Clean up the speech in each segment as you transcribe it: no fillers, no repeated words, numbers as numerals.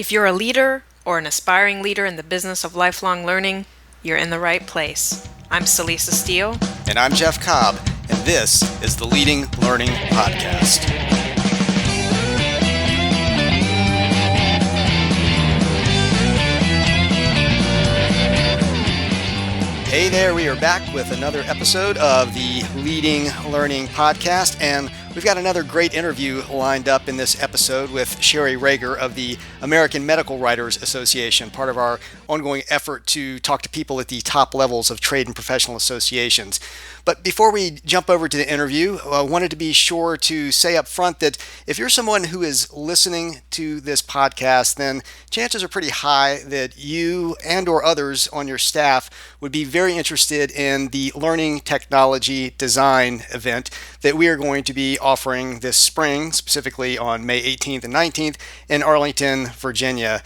If you're a leader or an aspiring leader in the business of lifelong learning, you're in the right place. I'm Celisa Steele. And I'm Jeff Cobb, and this is the Leading Learning Podcast. Hey there, we are back with another episode of the Leading Learning Podcast, and we've got another great interview lined up in this episode with Shari Rager of the American Medical Writers Association, part of our ongoing effort to talk to people at the top levels of trade and professional associations. But before we jump over to the interview, I wanted to be sure to say up front that if you're someone who is listening to this podcast, then chances are pretty high that you and or others on your staff would be very interested in the Learning Technology Design event that we are going to be offering this spring, specifically on May 18th and 19th in Arlington, Virginia.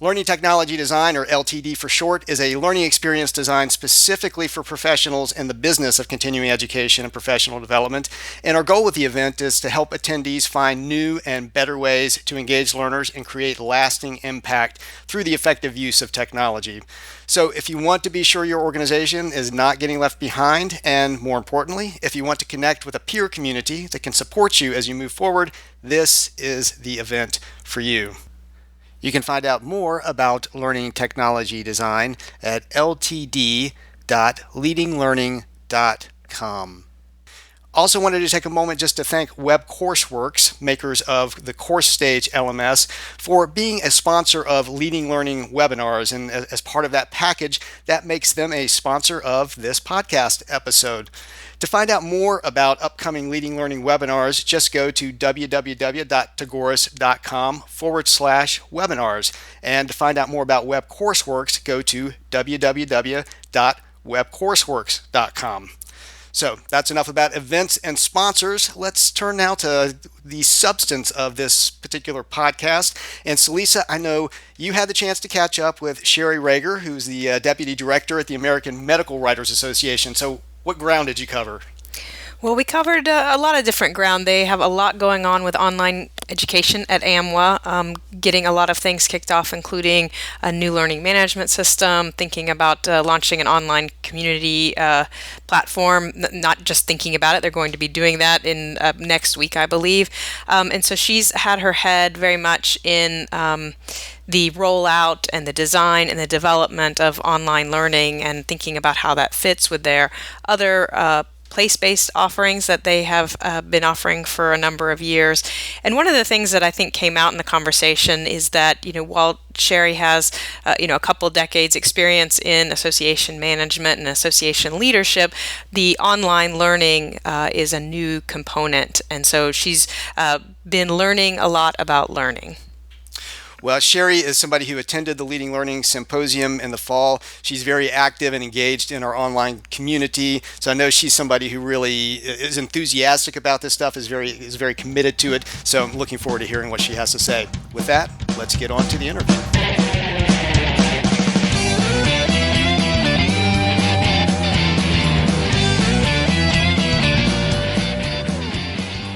Learning Technology Design, or LTD for short, is a learning experience designed specifically for professionals in the business of continuing education and professional development. And our goal with the event is to help attendees find new and better ways to engage learners and create lasting impact through the effective use of technology. So if you want to be sure your organization is not getting left behind, and more importantly, if you want to connect with a peer community that can support you as you move forward, this is the event for you. You can find out more about Learning Technology Design at ltd.leadinglearning.com. Also wanted to take a moment just to thank Web Courseworks, makers of the Course Stage LMS, for being a sponsor of Leading Learning webinars. And as part of that package, that makes them a sponsor of this podcast episode. To find out more about upcoming Leading Learning webinars, just go to www.tagoras.com/webinars. And to find out more about Web Courseworks, go to www.webcourseworks.com. So that's enough about events and sponsors. Let's turn now to the substance of this particular podcast. And Celisa, I know you had the chance to catch up with Shari Rager, who's the Deputy Director at the American Medical Writers Association. So what ground did you cover? Well, we covered a lot of different ground. They have a lot going on with online education at AMWA, getting a lot of things kicked off, including a new learning management system, thinking about launching an online community platform, not just thinking about it. They're going to be doing that in next week, I believe. And so she's had her head very much in the rollout and the design and the development of online learning and thinking about how that fits with their other place-based offerings that they have been offering for a number of years. And one of the things that I think came out in the conversation is that, while Shari has, a couple decades experience in association management and association leadership, the online learning is a new component. And so she's been learning a lot about learning. Well, Shari is somebody who attended the Leading Learning Symposium in the fall. She's very active and engaged in our online community. So I know she's somebody who really is enthusiastic about this stuff, is very committed to it. So I'm looking forward to hearing what she has to say. With that, let's get on to the interview.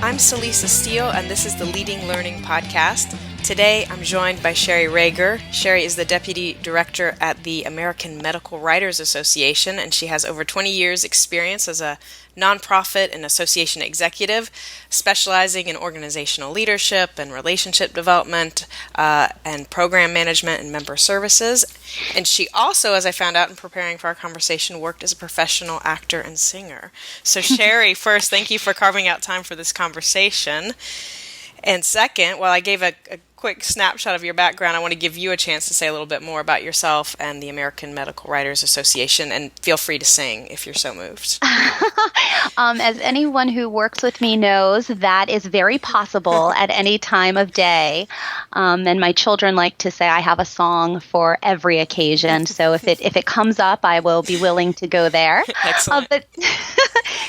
I'm Celisa Steele, and this is the Leading Learning Podcast. Today, I'm joined by Shari Rager. Shari is the Deputy Director at the American Medical Writers Association, and she has over 20 years' experience as a nonprofit and association executive, specializing in organizational leadership and relationship development and program management and member services. And she also, as I found out in preparing for our conversation, worked as a professional actor and singer. So Shari, first, thank you for carving out time for this conversation. And second, while I gave a quick snapshot of your background, I want to give you a chance to say a little bit more about yourself and the American Medical Writers Association, and feel free to sing if you're so moved. As anyone who works with me knows, that is very possible at any time of day. And my children like to say I have a song for every occasion. So if it comes up, I will be willing to go there. Excellent. But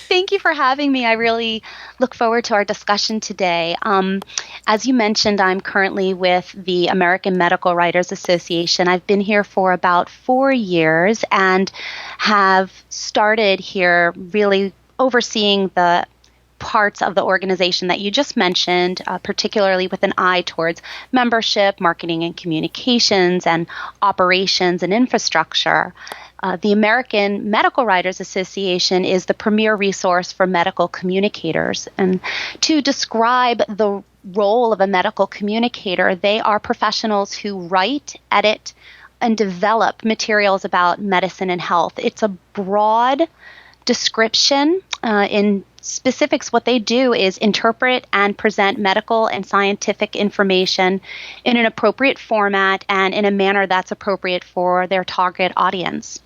thank you for having me. I really look forward to our discussion today. As you mentioned, I'm currently with the American Medical Writers Association. I've been here for about 4 years and have started here really overseeing the parts of the organization that you just mentioned, particularly with an eye towards membership, marketing and communications, and operations and infrastructure. The American Medical Writers Association is the premier resource for medical communicators. And to describe the role of a medical communicator, they are professionals who write, edit, and develop materials about medicine and health. It's a broad description. In specifics, what they do is interpret and present medical and scientific information in an appropriate format and in a manner that's appropriate for their target audience.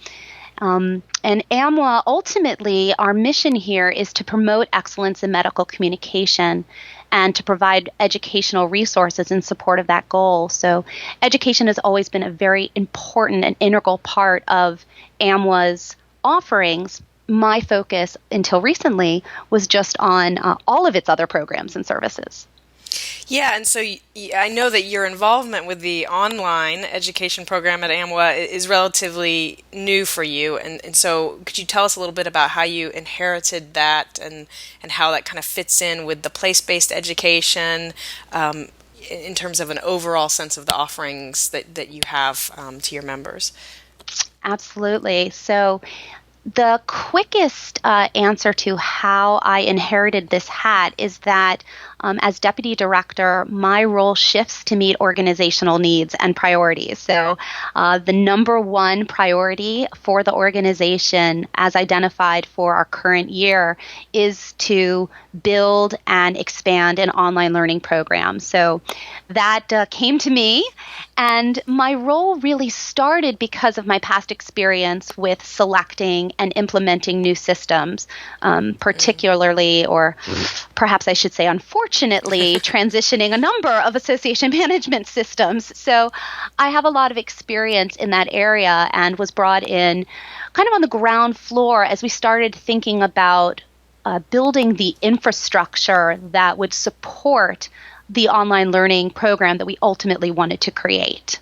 And AMWA, ultimately, our mission here is to promote excellence in medical communication and to provide educational resources in support of that goal. So education has always been a very important and integral part of AMWA's offerings. My focus until recently was just on all of its other programs and services. Yeah, and so I know that your involvement with the online education program at AMWA is relatively new for you, and so could you tell us a little bit about how you inherited that and how that kind of fits in with the place-based education in terms of an overall sense of the offerings that you have to your members? Absolutely. So the quickest answer to how I inherited this hat is that as deputy director, my role shifts to meet organizational needs and priorities. So the number one priority for the organization as identified for our current year is to build and expand an online learning program. So that came to me, and my role really started because of my past experience with selecting and implementing new systems, particularly, or perhaps I should say unfortunately, transitioning a number of association management systems. So I have a lot of experience in that area and was brought in kind of on the ground floor as we started thinking about building the infrastructure that would support the online learning program that we ultimately wanted to create.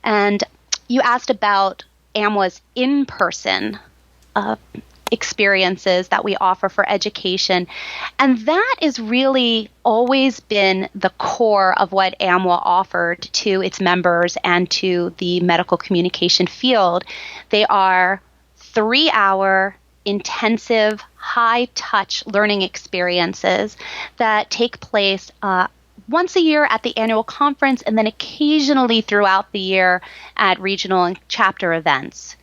And you asked about AMWA's in-person experiences that we offer for education. And that has really always been the core of what AMWA offered to its members and to the medical communication field. They are 3-hour intensive, high-touch learning experiences that take place once a year at the annual conference and then occasionally throughout the year at regional and chapter events.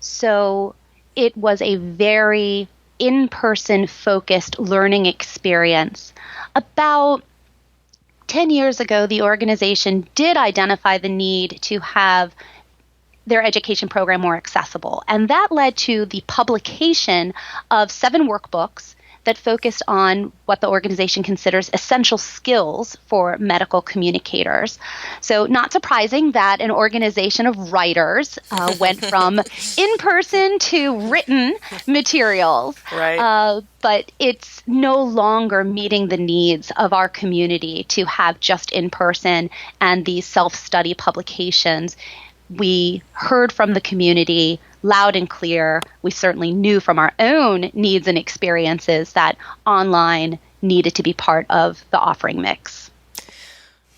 So it was a very in-person focused learning experience. About 10 years ago, the organization did identify the need to have their education program more accessible. And that led to the publication of 7 workbooks that focused on what the organization considers essential skills for medical communicators. So not surprising that an organization of writers went from in-person to written materials. Right. But it's no longer meeting the needs of our community to have just in-person and these self-study publications. We heard from the community loud and clear. We certainly knew from our own needs and experiences that online needed to be part of the offering mix.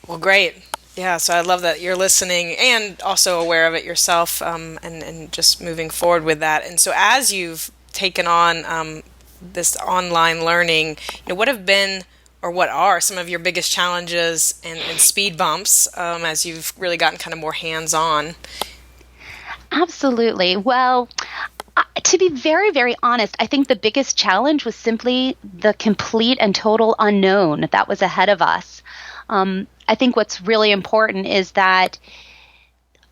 Well, great. Yeah, so I love that you're listening and also aware of it yourself and just moving forward with that. And so as you've taken on this online learning, what have been or what are some of your biggest challenges and speed bumps as you've really gotten kind of more hands-on? Absolutely. Well, to be very, very honest, I think the biggest challenge was simply the complete and total unknown that was ahead of us. I think what's really important is that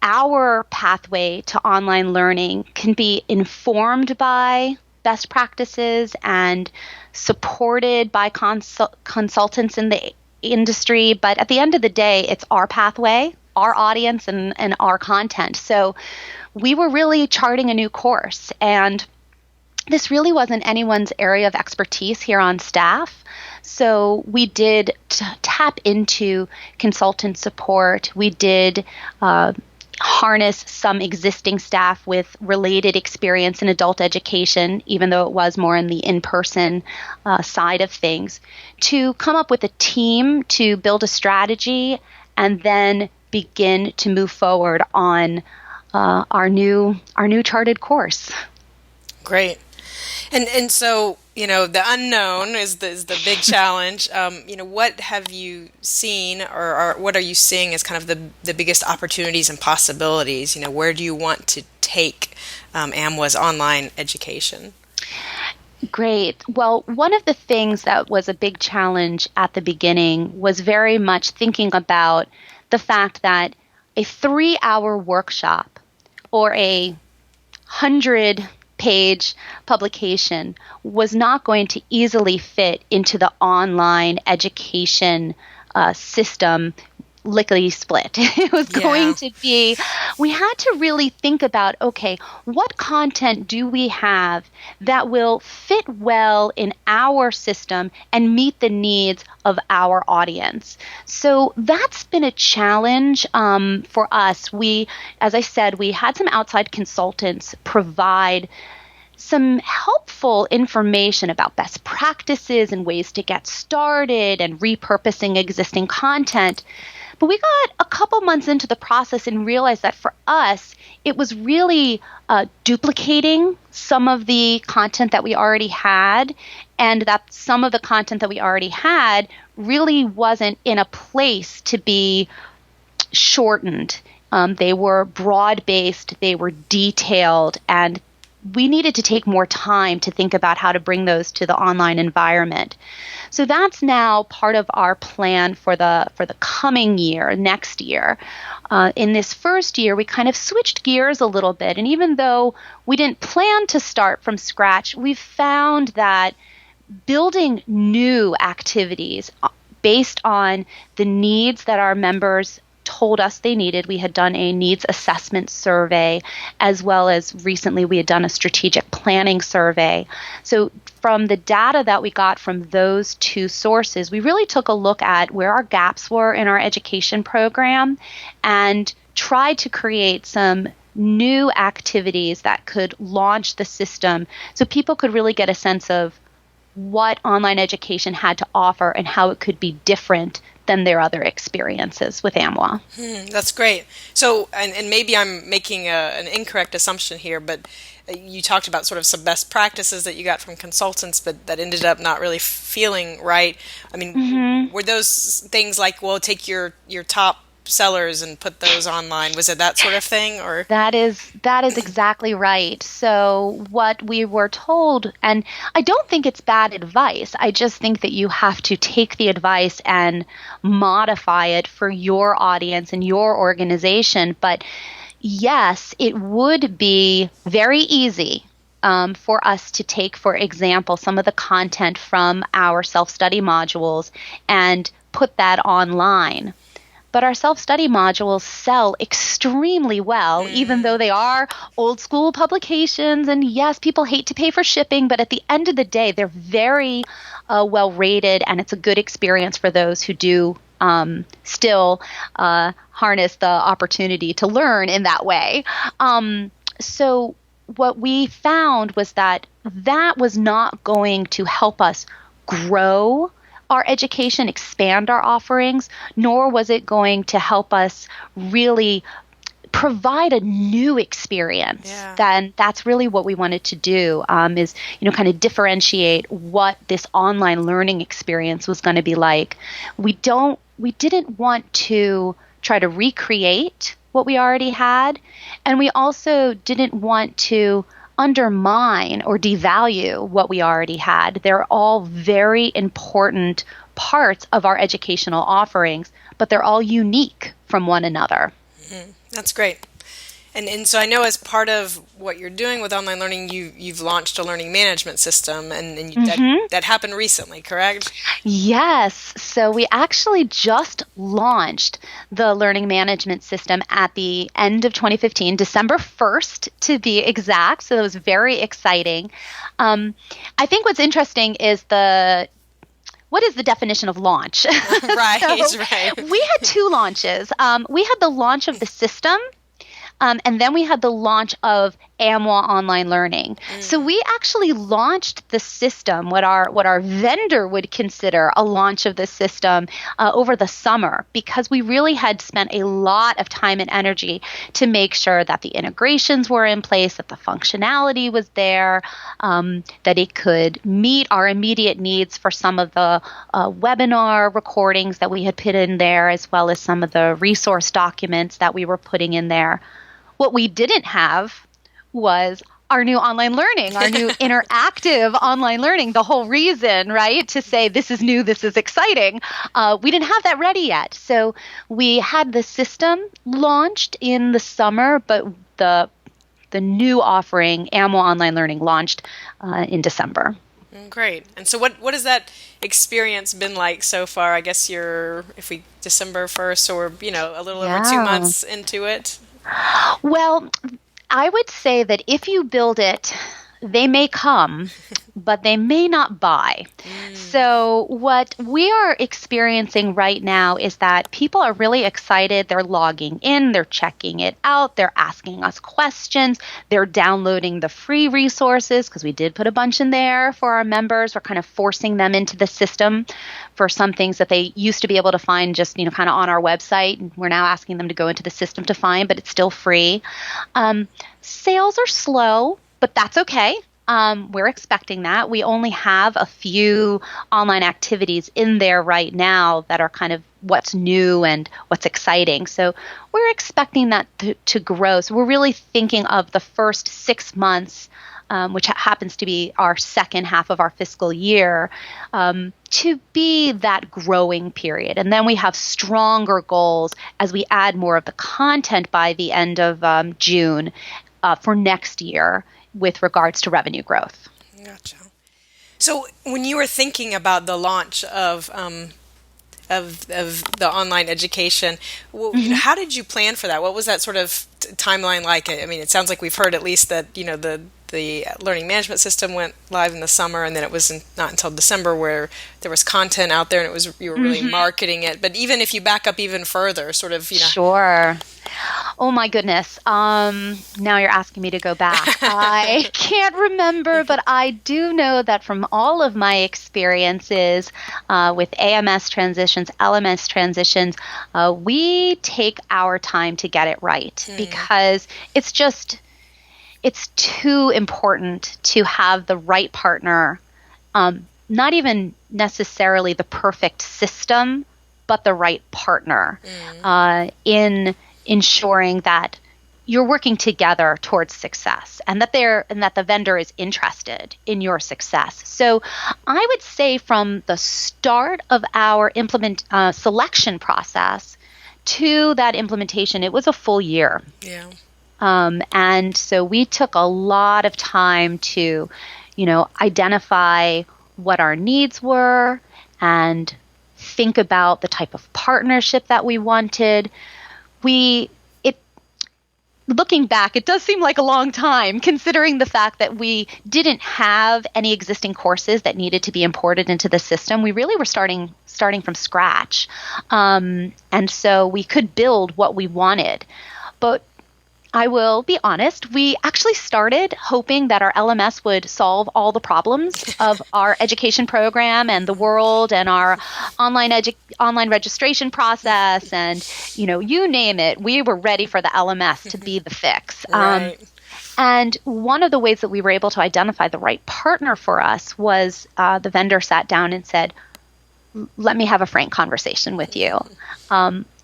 our pathway to online learning can be informed by best practices and supported by consultants in the industry. But at the end of the day, it's our pathway, our audience, and our content. So we were really charting a new course. And this really wasn't anyone's area of expertise here on staff. So we did tap into consultant support. We did harness some existing staff with related experience in adult education, even though it was more in the in-person side of things, to come up with a team to build a strategy and then begin to move forward on our new charted course. Great. And so, the unknown is the big challenge. What have you seen or what are you seeing as kind of the biggest opportunities and possibilities? Where do you want to take AMWA's online education? Great. Well, one of the things that was a big challenge at the beginning was very much thinking about the fact that a 3-hour workshop or a 100-page publication was not going to easily fit into the online education system lickety split. It was going to be, we had to really think about, okay, what content do we have that will fit well in our system and meet the needs of our audience? So that's been a challenge for us. As I said, we had some outside consultants provide some helpful information about best practices and ways to get started and repurposing existing content. But we got a couple months into the process and realized that for us, it was really duplicating some of the content that we already had, and that some of the content that we already had really wasn't in a place to be shortened. They were broad-based, they were detailed, and we needed to take more time to think about how to bring those to the online environment. So that's now part of our plan for the coming year, next year. In this first year, we kind of switched gears a little bit. And even though we didn't plan to start from scratch, we found that building new activities based on the needs that our members told us they needed. We had done a needs assessment survey, as well as recently we had done a strategic planning survey. So from the data that we got from those two sources, we really took a look at where our gaps were in our education program and tried to create some new activities that could launch the system so people could really get a sense of what online education had to offer and how it could be different than their other experiences with AMWA. That's great. So, and maybe I'm making an incorrect assumption here, but you talked about sort of some best practices that you got from consultants, but that ended up not really feeling right. I mean, were those things like, well, take your top sellers and put those online? Was it that sort of thing, or? That is exactly right. So what we were told, and I don't think it's bad advice. I just think that you have to take the advice and modify it for your audience and your organization. But yes, it would be very easy for us to take, for example, some of the content from our self-study modules and put that online. But our self-study modules sell extremely well, even though they are old school publications. And yes, people hate to pay for shipping, but at the end of the day, they're very well rated, and it's a good experience for those who do still harness the opportunity to learn in that way. So what we found was that was not going to help us grow our education, expand our offerings, nor was it going to help us really provide a new experience. Then that's really what we wanted to do, is kind of differentiate what this online learning experience was going to be like. We didn't want to try to recreate what we already had, and we also didn't want to undermine or devalue what we already had. They're all very important parts of our educational offerings, but they're all unique from one another. That's great. And so I know as part of what you're doing with online learning, you've launched a learning management system, and that happened recently, correct? Yes. So we actually just launched the learning management system at the end of 2015, December 1st to be exact. So it was very exciting. I think what's interesting is what is the definition of launch? Right, So right. We had two launches. We had the launch of the system, And then we had the launch of AMWA Online Learning. So we actually launched the system, what our vendor would consider a launch of the system, over the summer, because we really had spent a lot of time and energy to make sure that the integrations were in place, that the functionality was there, that it could meet our immediate needs for some of the webinar recordings that we had put in there, as well as some of the resource documents that we were putting in there. What we didn't have was our new online learning, our new interactive online learning, the whole reason, right, to say this is new, this is exciting. We didn't have that ready yet. So we had the system launched in the summer, but the new offering, AMWA Online Learning, launched in December. Great. And so what has that experience been like so far? I guess if we December 1st, or, a little over 2 months into it. Well, I would say that if you build it, they may come, but they may not buy. So what we are experiencing right now is that people are really excited. They're logging in, they're checking it out, they're asking us questions, they're downloading the free resources, because we did put a bunch in there for our members. We're kind of forcing them into the system for some things that they used to be able to find just, kind of on our website. We're now asking them to go into the system to find, but it's still free. Sales are slow, but that's okay. We're expecting that. We only have a few online activities in there right now that are kind of what's new and what's exciting. So we're expecting that to grow. So we're really thinking of the first 6 months, which happens to be our second half of our fiscal year, to be that growing period. And then we have stronger goals as we add more of the content by the end of June for next year, with regards to revenue growth. Gotcha. So when you were thinking about the launch of the online education, how did you plan for that? What was that sort of timeline like? I mean, it sounds like we've heard at least that, the learning management system went live in the summer, and then it was not until December where there was content out there, and you were really marketing it. But even if you back up even further, sort of, Sure. Oh my goodness. Now you're asking me to go back. I can't remember, but I do know that from all of my experiences with AMS transitions, LMS transitions, we take our time to get it right, because it's too important to have the right partner, not even necessarily the perfect system, but the right partner in ensuring that you're working together towards success, and that the vendor is interested in your success. So I would say from the start of our selection process to that implementation, it was a full year. Yeah. And so we took a lot of time to, identify what our needs were and think about the type of partnership that we wanted. Looking back, it does seem like a long time, considering the fact that we didn't have any existing courses that needed to be imported into the system. We really were starting from scratch. And so we could build what we wanted. But I will be honest, we actually started hoping that our LMS would solve all the problems of our education program and the world and our online registration process and, you name it. We were ready for the LMS to be the fix. Right. And one of the ways that we were able to identify the right partner for us was the vendor sat down and said, let me have a frank conversation with you.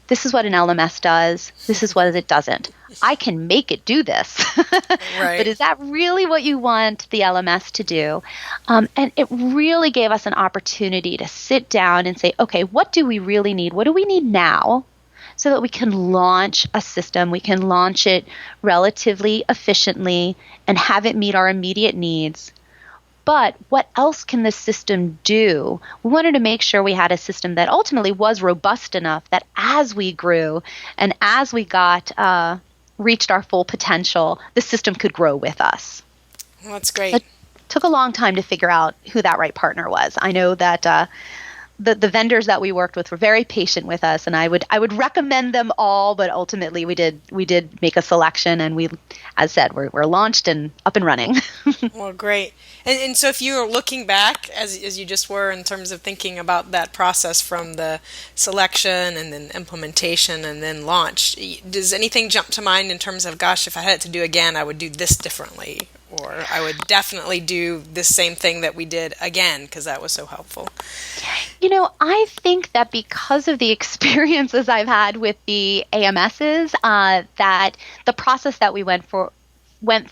This is what an LMS does. This is what it doesn't. I can make it do this. Right. But is that really what you want the LMS to do? And it really gave us an opportunity to sit down and say, okay, what do we really need? What do we need now so that we can launch a system? We can launch it relatively efficiently and have it meet our immediate needs. But what else can this system do? We wanted to make sure we had a system that ultimately was robust enough that as we grew and as we reached our full potential, the system could grow with us. Well, that's great. It took a long time to figure out who that right partner was. I know that the vendors that we worked with were very patient with us, and I would recommend them all, but ultimately we did make a selection, and we, as said, we're launched and up and running. Well, great. And so if you're looking back, as you just were, in terms of thinking about that process from the selection and then implementation and then launch, does anything jump to mind in terms of, gosh, if I had it to do again, I would do this differently, or I would definitely do this same thing that we did again because that was so helpful? I think that because of the experiences I've had with the AMSs, that the process that we went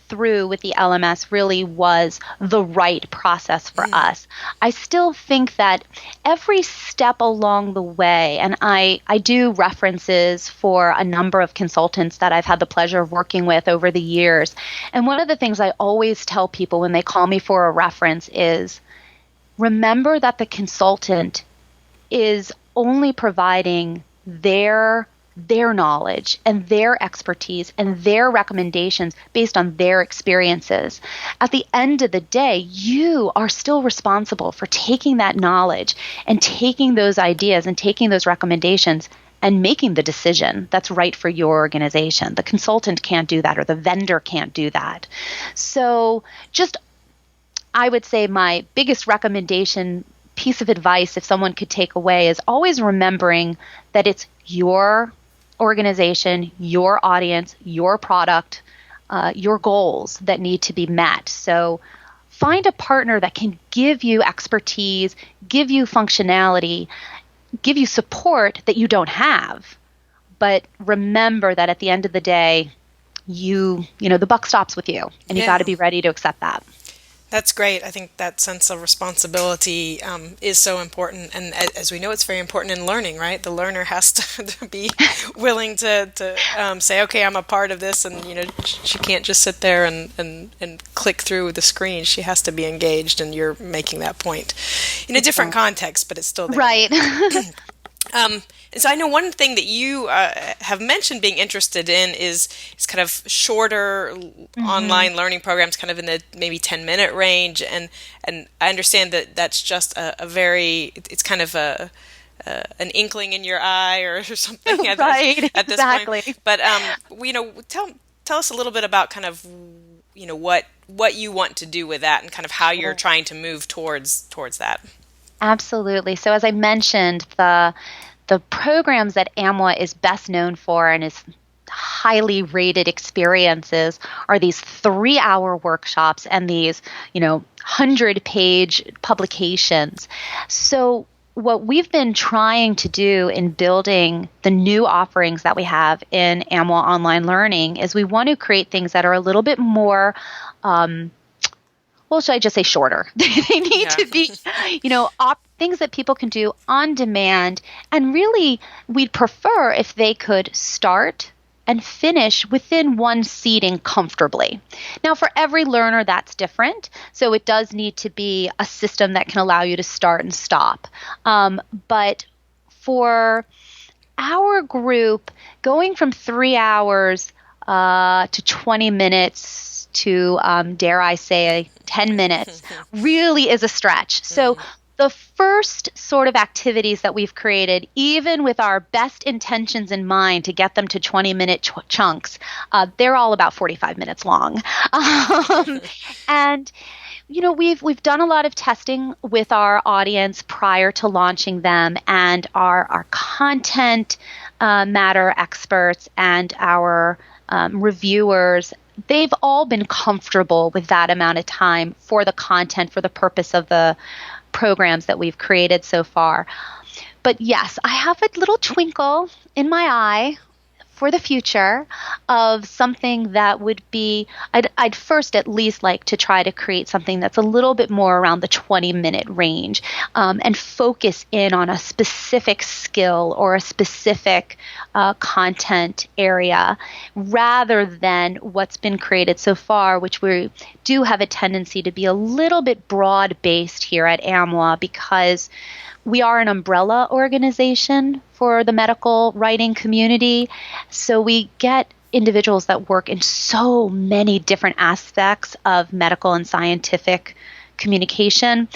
through with the LMS really was the right process for us. I still think that every step along the way, and I do references for a number of consultants that I've had the pleasure of working with over the years. And one of the things I always tell people when they call me for a reference is, remember that the consultant is only providing their knowledge and their expertise and their recommendations based on their experiences. At the end of the day, you are still responsible for taking that knowledge and taking those ideas and taking those recommendations and making the decision that's right for your organization. The consultant can't do that, or the vendor can't do that. So I would say my biggest recommendation, piece of advice, if someone could take away, is always remembering that it's your organization, your audience, your product, your goals that need to be met. So find a partner that can give you expertise, give you functionality, give you support that you don't have. But remember that at the end of the day, the buck stops with you, and you got to be ready to accept that. That's great. I think that sense of responsibility is so important. And as we know, it's very important in learning, right? The learner has to be willing to say, okay, I'm a part of this. And, she can't just sit there and click through the screen. She has to be engaged. And you're making that point in a different context, but it's still there. Right. And so I know one thing that you have mentioned being interested in is kind of shorter online learning programs, kind of in the maybe 10-minute range. And I understand that that's just it's kind of an inkling in your eye or something at this point. But tell us a little bit about kind of what you want to do with that and kind of how you're trying to move towards that. Absolutely. So as I mentioned, the programs that AMWA is best known for and is highly rated experiences are these 3-hour workshops and these, 100-page publications. So what we've been trying to do in building the new offerings that we have in AMWA Online Learning is we want to create things that are a little bit more should I just say shorter? They need to be, things that people can do on demand. And really, we'd prefer if they could start and finish within one seating comfortably. Now, for every learner, that's different. So it does need to be a system that can allow you to start and stop. But for our group, going from 3 hours to 20 minutes to, dare I say, 10 minutes really is a stretch. So the first sort of activities that we've created, even with our best intentions in mind to get them to 20-minute chunks, they're all about 45 minutes long. And we've done a lot of testing with our audience prior to launching them, and our content matter experts and our reviewers, they've all been comfortable with that amount of time for the content, for the purpose of the programs that we've created so far. But yes, I have a little twinkle in my eye for the future of something that would be, I'd first at least like to try to create something that's a little bit more around the 20-minute range, and focus in on a specific skill or a specific content area rather than what's been created so far, which we do have a tendency to be a little bit broad-based here at AMWA because we are an umbrella organization for the medical writing community. So we get individuals that work in so many different aspects of medical and scientific communication.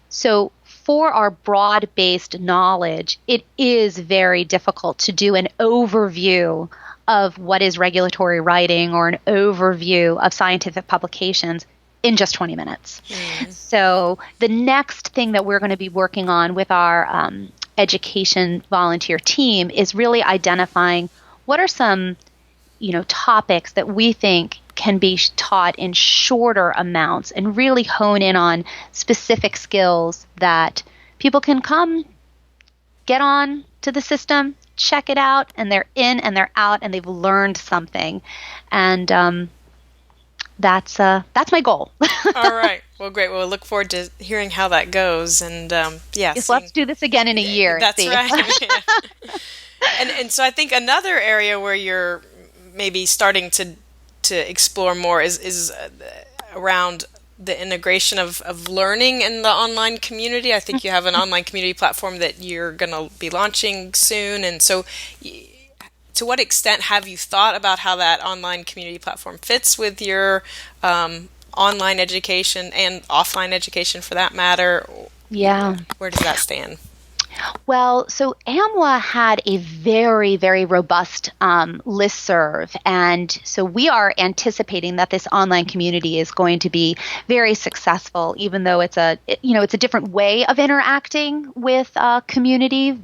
So for our broad-based knowledge, it is very difficult to do an overview of what is regulatory writing or an overview of scientific publications in just 20 minutes. So the next thing that we're going to be working on with our education volunteer team is really identifying what are some, topics that we think can be taught in shorter amounts and really hone in on specific skills that people can come, get on to the system, check it out, and they're in and they're out and they've learned something. And that's my goal. All right. Well, great. Well, we'll look forward to hearing how that goes. And yes, let's do this again in a year. That's right. Yeah. And so I think another area where you're maybe starting to explore more is around the integration of learning in the online community. I think you have an online community platform that you're going to be launching soon. And so to what extent have you thought about how that online community platform fits with your online education and offline education for that matter? Yeah. Where does that stand? Well, so AMWA had a very, very robust listserv, and so we are anticipating that this online community is going to be very successful, even though it's a different way of interacting with community.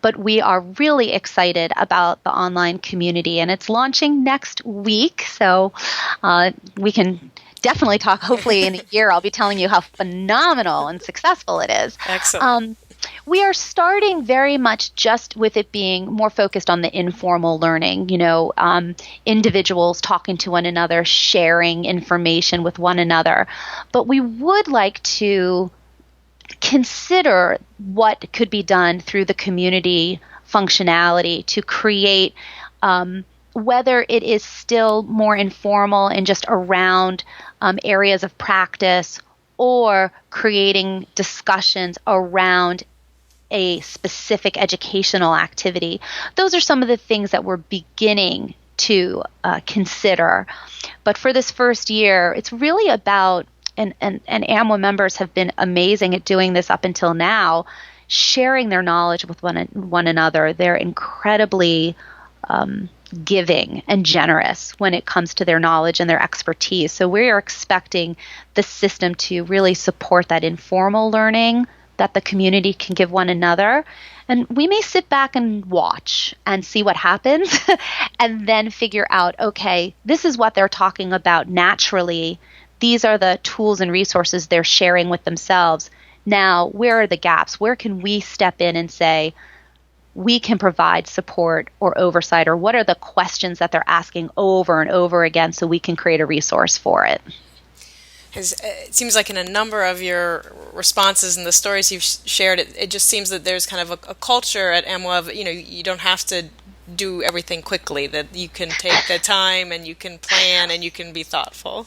But we are really excited about the online community, and it's launching next week, so we can definitely talk. Hopefully in a year I'll be telling you how phenomenal and successful it is. Excellent. We are starting very much just with it being more focused on the informal learning, individuals talking to one another, sharing information with one another. But we would like to consider what could be done through the community functionality to create, whether it is still more informal and just around areas of practice, or creating discussions around a specific educational activity. Those are some of the things that we're beginning to consider. But for this first year, it's really about, and AMWA members have been amazing at doing this up until now, sharing their knowledge with one another. They're incredibly giving and generous when it comes to their knowledge and their expertise. So we are expecting the system to really support that informal learning that the community can give one another. And we may sit back and watch and see what happens and then figure out, okay, this is what they're talking about naturally. These are the tools and resources they're sharing with themselves. Now, where are the gaps? Where can we step in and say, we can provide support or oversight, or what are the questions that they're asking over and over again so we can create a resource for it? It seems like in a number of your responses and the stories you've shared, it just seems that there's kind of a culture at AMWA of, you don't have to do everything quickly, that you can take the time and you can plan and you can be thoughtful.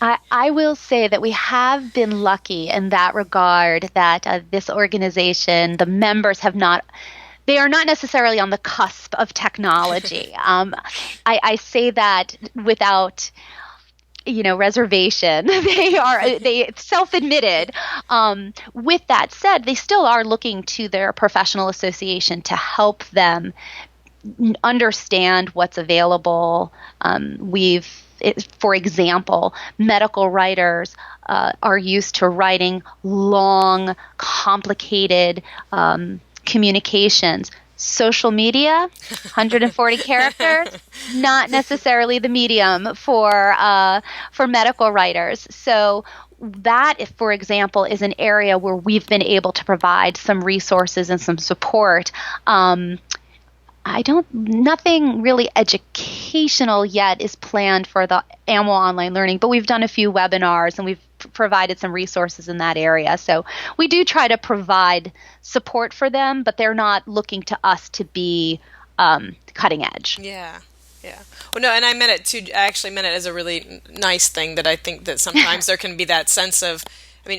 I will say that we have been lucky in that regard, that this organization, the members they are not necessarily on the cusp of technology. I say that without, reservation. They self-admitted. With that said, they still are looking to their professional association to help them understand what's available. For example, medical writers are used to writing long, complicated communications. Social media, 140 characters, not necessarily the medium for medical writers. So that, if, for example, is an area where we've been able to provide some resources and some support. Nothing really educational yet is planned for the AMWA online learning, but we've done a few webinars and we've provided some resources in that area. So we do try to provide support for them, but they're not looking to us to be cutting edge. Yeah. Yeah. Well, no, and I meant it too. I actually meant it as a really nice thing, that I think that sometimes there can be that sense of,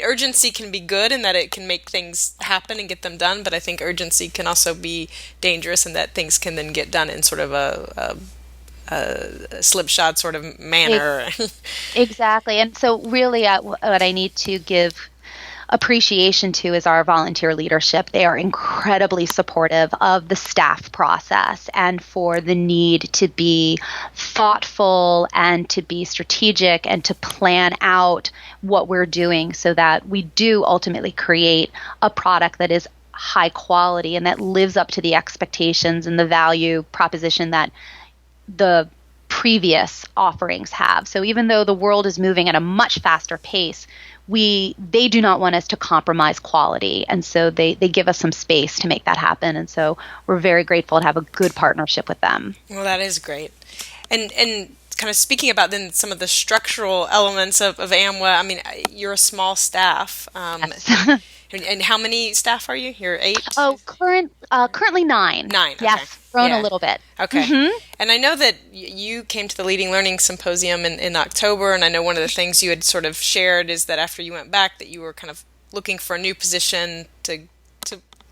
urgency can be good in that it can make things happen and get them done, but I think urgency can also be dangerous in that things can then get done in sort of a slipshod sort of manner. Exactly. And so really what I need to give appreciation to is our volunteer leadership. They are incredibly supportive of the staff process and for the need to be thoughtful and to be strategic and to plan out what we're doing so that we do ultimately create a product that is high quality and that lives up to the expectations and the value proposition that the previous offerings have. So even though the world is moving at a much faster pace, they do not want us to compromise quality. And so they give us some space to make that happen. And so we're very grateful to have a good partnership with them. Well, that is great. And kind of speaking about then some of the structural elements of AMWA, I mean, you're a small staff. Yes. And how many staff are you? You're 8? Oh, currently 9. 9, okay. Yes, grown a little bit. Okay. Mm-hmm. And I know that you came to the Leading Learning Symposium in October, and I know one of the things you had sort of shared is that after you went back that you were kind of looking for a new position to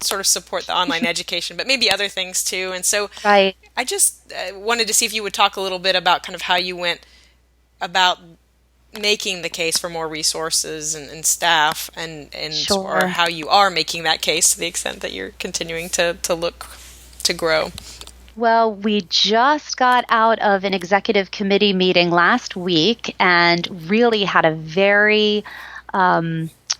sort of support the online education, but maybe other things too. And so Right. I just wanted to see if you would talk a little bit about kind of how you went about making the case for more resources and staff and Sure. or how you are making that case to the extent that you're continuing to look to grow. Well, we just got out of an executive committee meeting last week and really had a very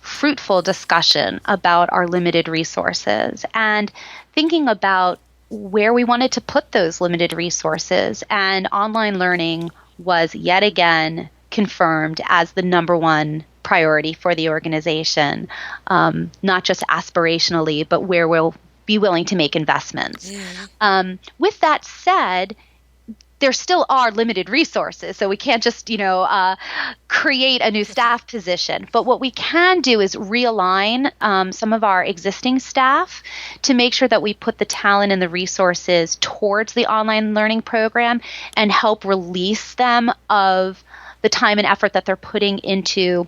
fruitful discussion about our limited resources and thinking about where we wanted to put those limited resources. And online learning was yet again confirmed as the number one priority for the organization, not just aspirationally, but where we'll be willing to make investments. With that said, there still are limited resources, so we can't just, create a new staff position. But what we can do is realign some of our existing staff to make sure that we put the talent and the resources towards the online learning program and help release them of the time and effort that they're putting into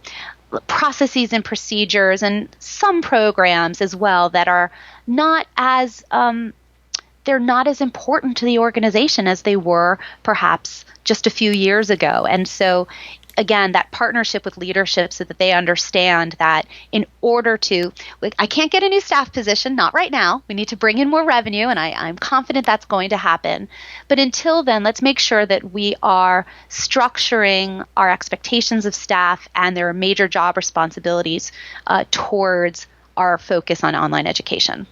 processes and procedures and some programs as well that are not as they're not as important to the organization as they were perhaps just a few years ago. And so again, that partnership with leadership so that they understand that in order to, I can't get a new staff position, not right now. We need to bring in more revenue, and I'm confident that's going to happen. But until then, let's make sure that we are structuring our expectations of staff and their major job responsibilities towards our focus on online education.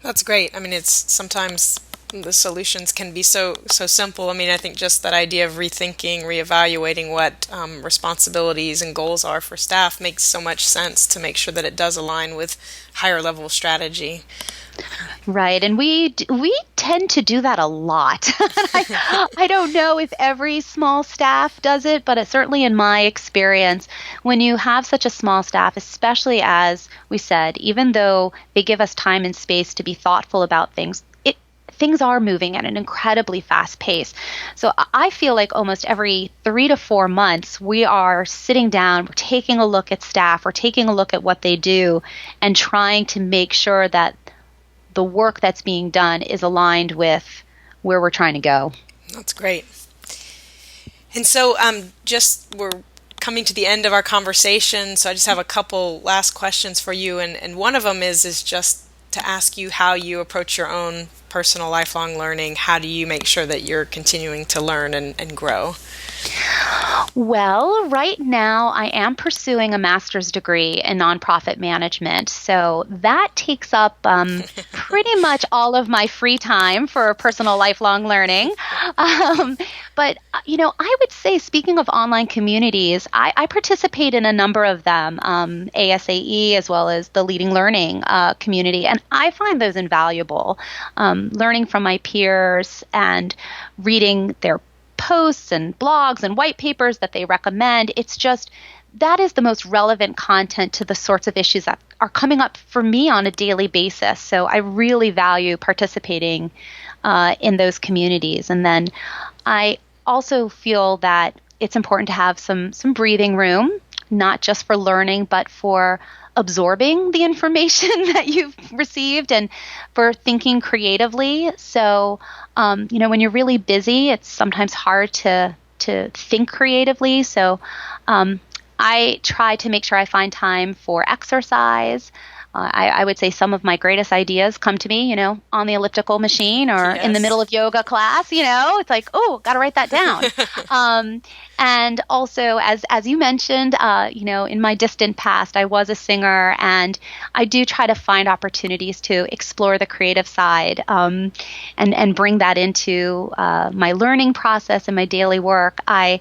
That's great. I mean, it's sometimes the solutions can be so simple. I mean, I think just that idea of rethinking, reevaluating what responsibilities and goals are for staff makes so much sense to make sure that it does align with higher level strategy. Right, and we tend to do that a lot. I don't know if every small staff does it, but certainly in my experience, when you have such a small staff, especially as we said, even though they give us time and space to be thoughtful about things, things are moving at an incredibly fast pace. So I feel like almost every 3 to 4 months, we are sitting down, we're taking a look at staff, we're taking a look at what they do, and trying to make sure that the work that's being done is aligned with where we're trying to go. That's great. And so we're coming to the end of our conversation, so I just have a couple last questions for you, and one of them is just to ask you how you approach your own personal lifelong learning. How do you make sure that you're continuing to learn and grow? Well, right now I am pursuing a master's degree in nonprofit management. So that takes up pretty much all of my free time for personal lifelong learning. But, I would say, speaking of online communities, I participate in a number of them, ASAE as well as the Leading Learning community, and I find those invaluable. Learning from my peers and reading their posts and blogs and white papers that they recommend. It's just, that is the most relevant content to the sorts of issues that are coming up for me on a daily basis. So I really value participating in those communities. And then I also feel that it's important to have some breathing room, not just for learning, but for absorbing the information that you've received and for thinking creatively. So, when you're really busy, it's sometimes hard to think creatively. So, I try to make sure I find time for exercise. I would say some of my greatest ideas come to me, on the elliptical machine or in the middle Yes. of yoga class. It's like, oh, got to write that down. And also, as you mentioned, in my distant past, I was a singer, and I do try to find opportunities to explore the creative side, and bring that into my learning process and my daily work. I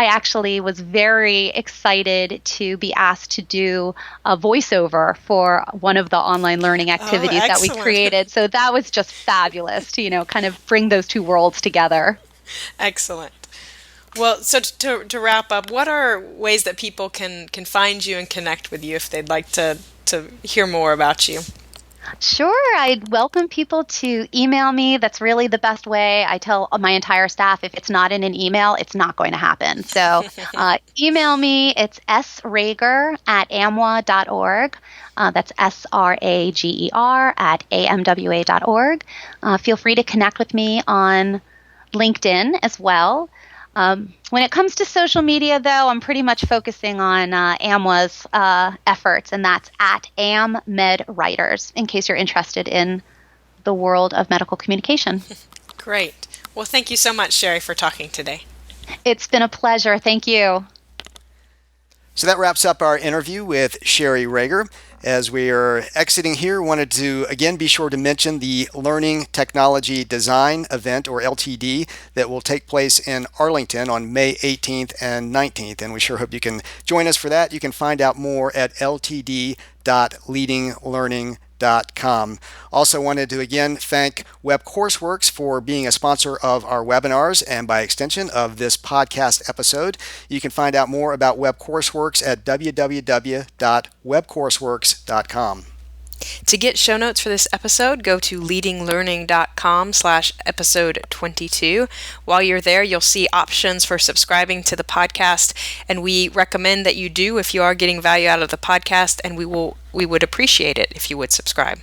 actually was very excited to be asked to do a voiceover for one of the online learning Oh, activities that we excellent. created. So that was just fabulous to, kind of bring those two worlds together. Excellent. Well, so to wrap up, what are ways that people can find you and connect with you if they'd like to hear more about you? Sure, I'd welcome people to email me. That's really the best way. I tell my entire staff if it's not in an email, it's not going to happen. So email me. It's srager@amwa.org. That's SRAGER at AMWA.org. Feel free to connect with me on LinkedIn as well. When it comes to social media, though, I'm pretty much focusing on AMWA's efforts, and that's at AMMedWriters, in case you're interested in the world of medical communication. Great. Well, thank you so much, Shari, for talking today. It's been a pleasure. Thank you. So that wraps up our interview with Shari Rager. As we are exiting here, wanted to again be sure to mention the Learning Technology Design event, or LTD, that will take place in Arlington on May 18th and 19th. And we sure hope you can join us for that. You can find out more at ltd.leadinglearning.com. Also wanted to again thank WebCourseworks for being a sponsor of our webinars and by extension of this podcast episode. You can find out more about WebCourseworks at www.webcourseworks.com. To get show notes for this episode, go to leadinglearning.com/episode 22. While you're there, you'll see options for subscribing to the podcast, and we recommend that you do if you are getting value out of the podcast, and we would appreciate it if you would subscribe.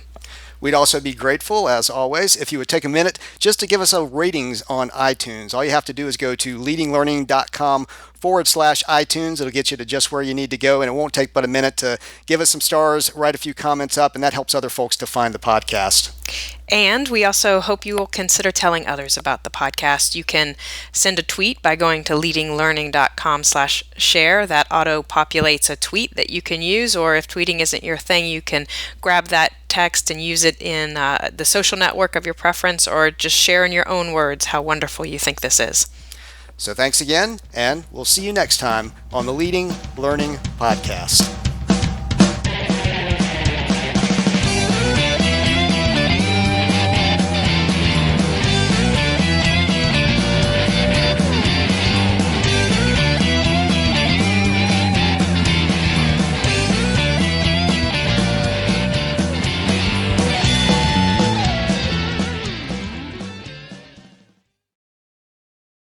We'd also be grateful, as always, if you would take a minute just to give us a ratings on iTunes. All you have to do is go to leadinglearning.com/iTunes. It'll get you to just where you need to go, and it won't take but a minute to give us some stars, write a few comments up, and that helps other folks to find the podcast. And we also hope you will consider telling others about the podcast. You can send a tweet by going to leadinglearning.com/share. That auto-populates a tweet that you can use, or if tweeting isn't your thing, you can grab that text and use it in the social network of your preference, or just share in your own words how wonderful you think this is. So thanks again, and we'll see you next time on the Leading Learning Podcast.